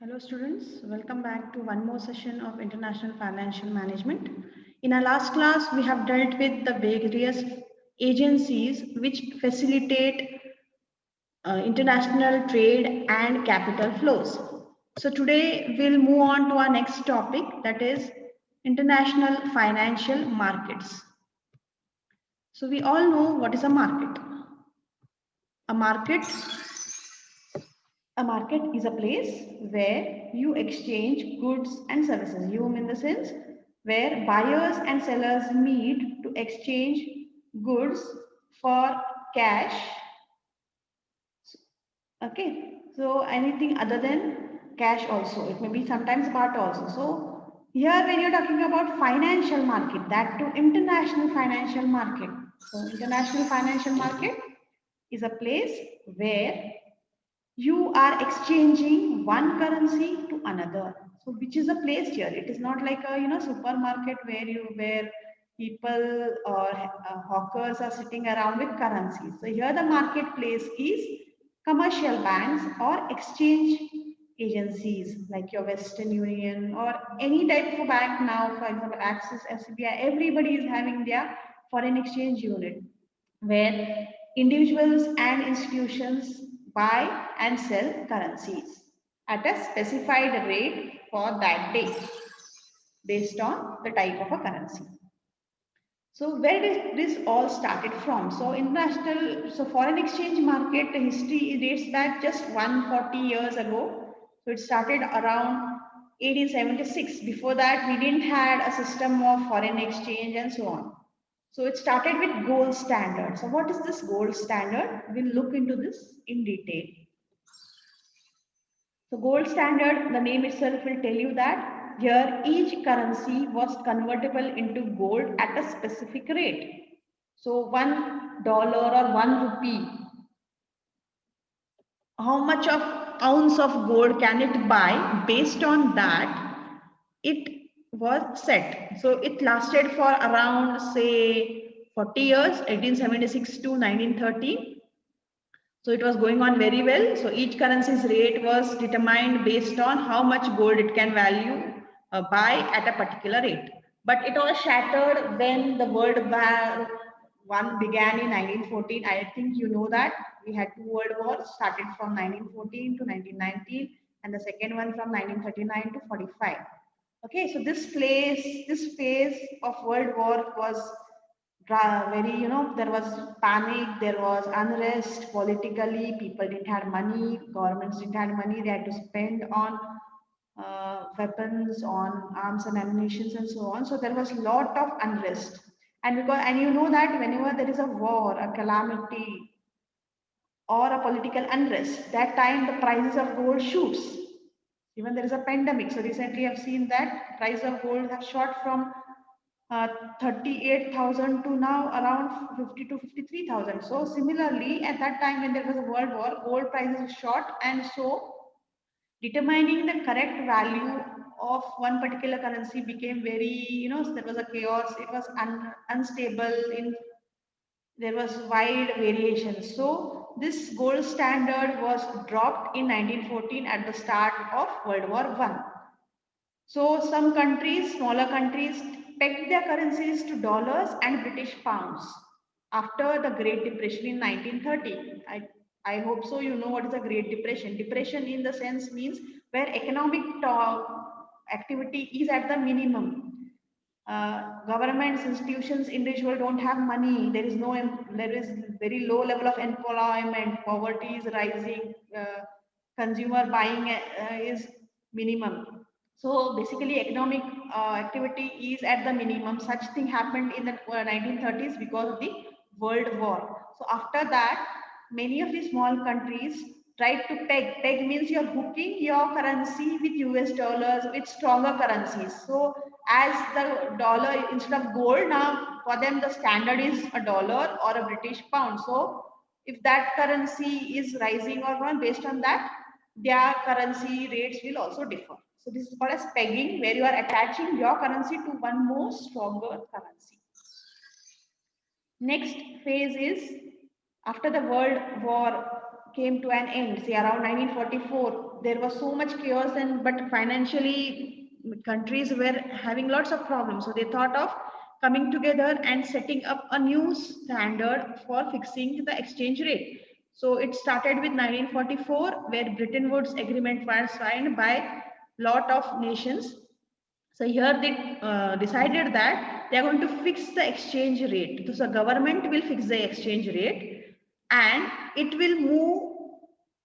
Hello students, welcome back to one more session of International Financial Management. In our last class, we have dealt with the various agencies which facilitate international trade and capital flows. So today we'll move on to our next topic, that is international financial markets. So we all know what is a market. A market A market is a place where you exchange goods and services. You mean the sense where buyers and sellers meet to exchange goods for cash. Okay, so anything other than cash also. It may be sometimes barter also. So here when you're talking about financial market, that to international financial market. So international financial market is a place where you are exchanging one currency to another. So which is a place here? It is not like a supermarket where people or hawkers are sitting around with currencies. So here the marketplace is commercial banks or exchange agencies like your Western Union or any type of bank now, for example Axis, SBI, everybody is having their foreign exchange unit where individuals and institutions buy and sell currencies at a specified rate for that day based on the type of a currency. So where did this all started from? So foreign exchange market history dates back just 140 years ago. So it started around 1876. Before that, we didn't had a system of foreign exchange and so on. So it started with gold standard. So what is this gold standard? We'll look into this in detail. So gold standard, the name itself will tell you that here each currency was convertible into gold at a specific rate. So $1 or 1 rupee, how much of ounce of gold can it buy? Based on that, it was set. So it lasted for around say 40 years, 1876 to 1930. So it was going on very well. So each currency's rate was determined based on how much gold it can value buy at a particular rate. But it all shattered when the World War One began in 1914. I think you know that we had two world wars, started from 1914 to 1919, and the second one from 1939 to 45. Okay, so this phase of World War was very, there was panic, there was unrest politically, people didn't have money, governments didn't have money, they had to spend on weapons, on arms and ammunitions and so on. So there was a lot of unrest. And you know that whenever there is a war, a calamity, or a political unrest, that time the prices of gold shoots. Even there is a pandemic. So recently I've seen that price of gold have shot from 38,000 to now around 50 to 53,000. So similarly, at that time when there was a world war, gold prices shot, and so determining the correct value of one particular currency became very, there was a chaos. It was unstable. There was wide variation. So this gold standard was dropped in 1914 at the start of World War One. So some countries, smaller countries, pegged their currencies to dollars and British pounds after the Great Depression in 1930. I hope so you know what is a Great Depression. Depression in the sense means where economic activity is at the minimum. Governments, institutions, individual don't have money. There is very low level of employment. Poverty is rising. Consumer buying is minimum. So basically economic activity is at the minimum. Such thing happened in the 1930s because of the World War. So after that, many of the small countries tried to peg means you're hooking your currency with US dollars, with stronger currencies. So as the dollar instead of gold, now for them the standard is a dollar or a British pound. So if that currency is rising or not, based on that their currency rates will also differ. So this is called as pegging, where you are attaching your currency to one more stronger currency. Next phase is after the World War came to an end, say around 1944. There was so much chaos, and but financially countries were having lots of problems. So they thought of coming together and setting up a new standard for fixing the exchange rate. So it started with 1944, where Bretton Woods Agreement was signed by lot of nations. So here they decided that they are going to fix the exchange rate. So government will fix the exchange rate, and it will move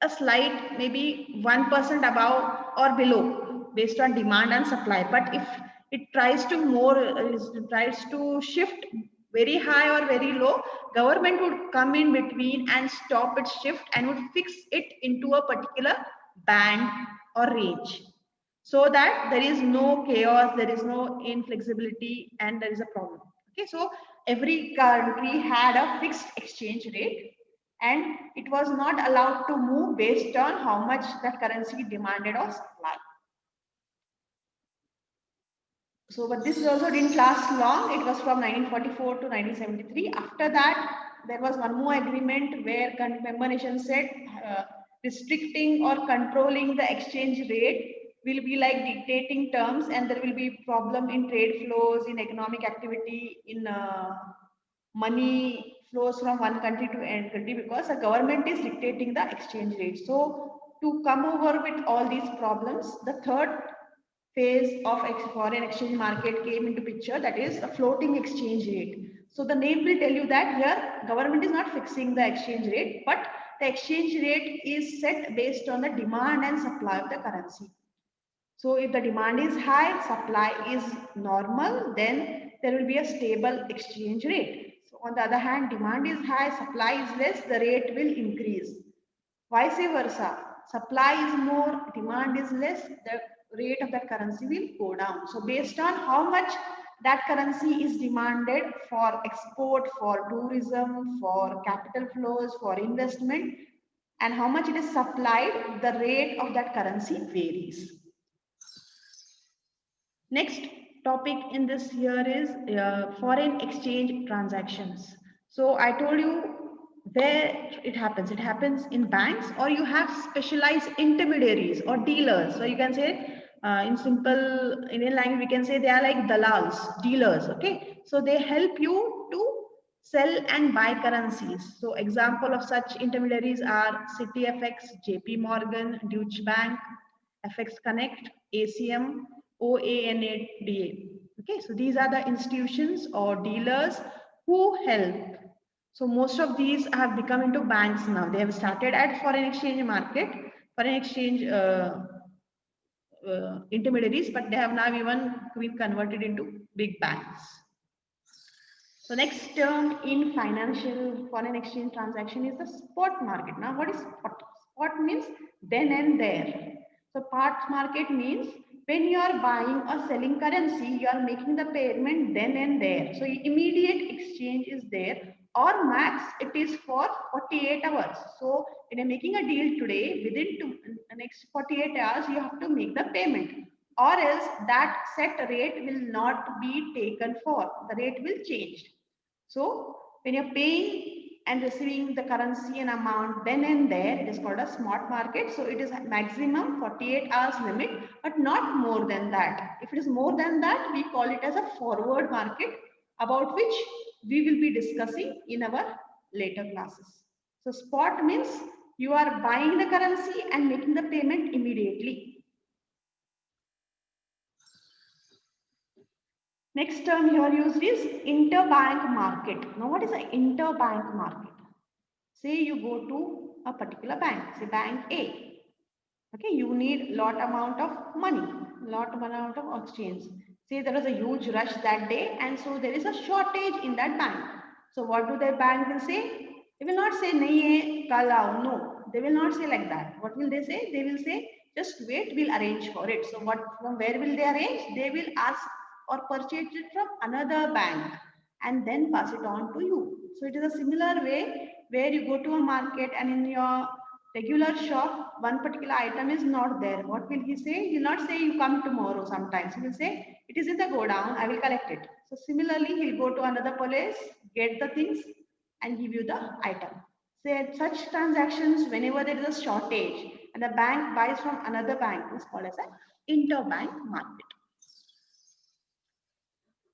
a slight maybe 1% above or below based on demand and supply. But if it tries to tries to shift very high or very low, government would come in between and stop its shift and would fix it into a particular band or range, so that there is no chaos, there is no inflexibility, and there is a problem. Okay, so every country had a fixed exchange rate, and it was not allowed to move based on how much that currency demanded or supply. So, but this also didn't last long. It was from 1944 to 1973. After that, there was one more agreement where member nations said restricting or controlling the exchange rate will be like dictating terms, and there will be problem in trade flows, in economic activity, in money flows from one country to another country, because the government is dictating the exchange rate. So to come over with all these problems, the third phase of foreign exchange market came into picture, that is a floating exchange rate. So the name will tell you that here government is not fixing the exchange rate, but the exchange rate is set based on the demand and supply of the currency. So if the demand is high, supply is normal, then there will be a stable exchange rate. So on the other hand, demand is high, supply is less, the rate will increase. Vice versa, supply is more, demand is less, the rate of that currency will go down. So based on how much that currency is demanded for export, for tourism, for capital flows, for investment, and how much it is supplied, the rate of that currency varies. Next topic in this here is foreign exchange transactions. So I told you where it happens. It happens in banks, or you have specialized intermediaries or dealers. So you can say in simple Indian language, we can say they are like dalals, dealers. Okay, so they help you to sell and buy currencies. So example of such intermediaries are CityFX, JP Morgan, Deutsche Bank, FX Connect, ACM, OANADA. Okay, so these are the institutions or dealers who help. So most of these have become into banks now. They have started at foreign exchange market, foreign exchange intermediaries, but they have now even been converted into big banks. So next term in financial foreign exchange transaction is the spot market. Now what is spot? Spot means then and there. So spot market means when you are buying or selling currency, you are making the payment then and there. So immediate exchange is there, or max it is for 48 hours. So when you're making a deal today, within the next 48 hours, you have to make the payment, or else that set rate will not be taken for. The rate will change. So when you're paying and receiving the currency and amount then and there, it is called a spot market. So it is a maximum 48 hours limit, but not more than that. If it is more than that, we call it as a forward market, about which we will be discussing in our later classes. So spot means you are buying the currency and making the payment immediately. Next term here used is interbank market. Now what is an interbank market? Say you go to a particular bank, say bank A. Okay, you need lot amount of money, lot amount of exchange. Say there was a huge rush that day, and so there is a shortage in that bank. So what do their bank will say? They will not say nahi hai, kal aao. No, they will not say like that. What will they say? They will say just wait, we'll arrange for it. So what, from where will they arrange? They will ask or purchase it from another bank and then pass it on to you. So it is a similar way where you go to a market and in your regular shop, one particular item is not there. What will he say? He will not say you come tomorrow sometimes. He will say it is in the go down, I will collect it. So similarly, he'll go to another place, get the things and give you the item. Say such transactions, whenever there is a shortage and the bank buys from another bank, is called as an interbank market.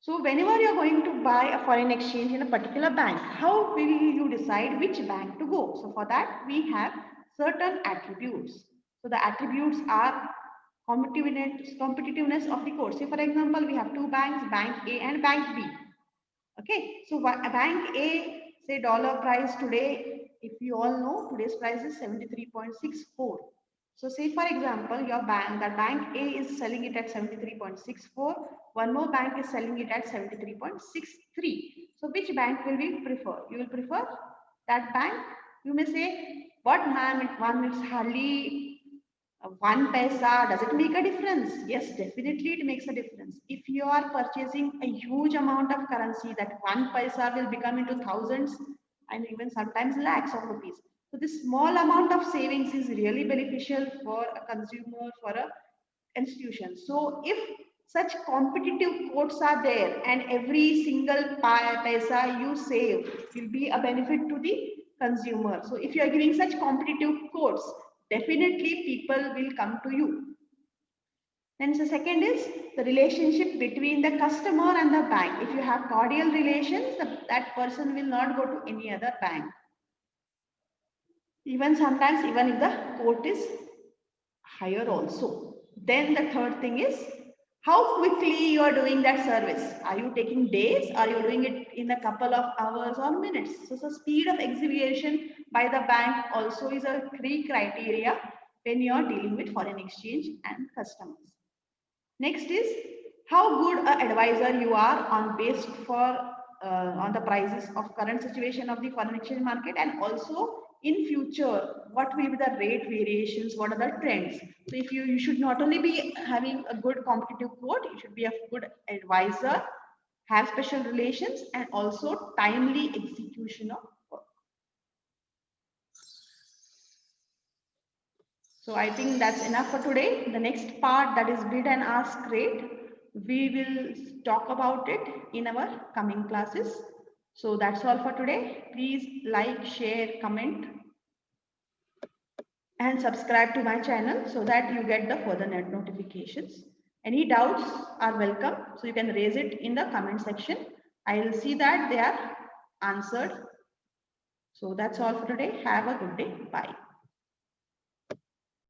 So whenever you're going to buy a foreign exchange in a particular bank, how will you decide which bank to go? So for that, we have certain attributes. So the attributes are competitiveness of the code. Say for example, we have two banks, Bank A and Bank B. Okay, so Bank A, say dollar price today, if you all know, today's price is 73.64. So say for example, your bank, that Bank A is selling it at 73.64. One more bank is selling it at 73.63. So which bank will we prefer? You will prefer that bank? You may say, what ma'am, it's hardly 1 paisa, does it make a difference? Yes, definitely it makes a difference. If you are purchasing a huge amount of currency, that 1 paisa will become into thousands and even sometimes lakhs of rupees. So this small amount of savings is really beneficial for a consumer, for a institution. So if such competitive quotes are there and every single paisa you save will be a benefit to the consumer. So if you are giving such competitive quotes, definitely people will come to you. Then the second is the relationship between the customer and the bank. If you have cordial relations, that person will not go to any other bank. Even sometimes, even if the quote is higher also. Then the third thing is how quickly you are doing that service. Are you taking days? Are you doing it in a couple of hours or minutes? So speed of execution by the bank also is a key criteria when you are dealing with foreign exchange and customers. Next is how good an advisor you are on based for on the prices of current situation of the foreign exchange market, and also in future what will be the rate variations, what are the trends. So if you should not only be having a good competitive quote, you should be a good advisor, have special relations, and also timely execution of work. So I think that's enough for today. The next part, that is bid and ask rate, we will talk about it in our coming classes. So that's all for today. Please like, share, comment, and subscribe to my channel so that you get the further notifications. Any doubts are welcome. So you can raise it in the comment section. I will see that they are answered. So that's all for today. Have a good day. Bye.